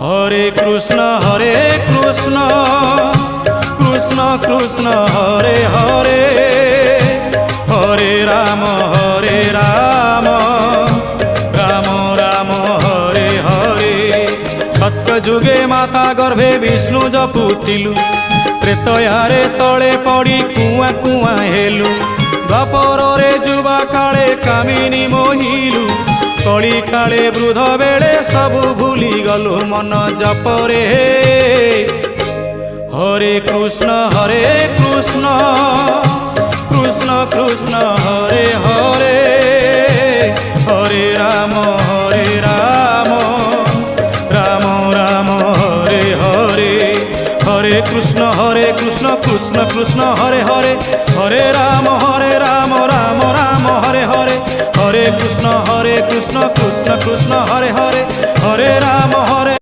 হরে কৃষ্ণ কৃষ্ণ কৃষ্ণ হরে হরে, হরে রাম রাম রাম হরে হরে। সত্য যুগে মাতা গর্ভে বিষ্ণু জপুଥିଲୁ, ତ୍ରେତୟାରେ ତଳେ ପଡ଼ି କୁଆଁ କୁଆଁ ହେଲୁ। ଦ୍ୱାପରରେ ଯୁବା କାଳେ କାମିନୀ ମୋହିଲୁ, କଳି କାଳେ ବୃଦ୍ଧ ବେଳେ ସବୁ ଭୁଲି ଗଲୁ ମନ ଜପରେ। হরে কৃষ্ণ কৃষ্ণ কৃষ্ণ হরে হরে, হরে রাম রাম রাম হরে হরে। হরে কৃষ্ণ কৃষ্ণ কৃষ্ণ হরে হরে, হরে রাম রাম রাম হরে হরে। হরে কৃষ্ণ কৃষ্ণ কৃষ্ণ হরে হরে, হরে রাম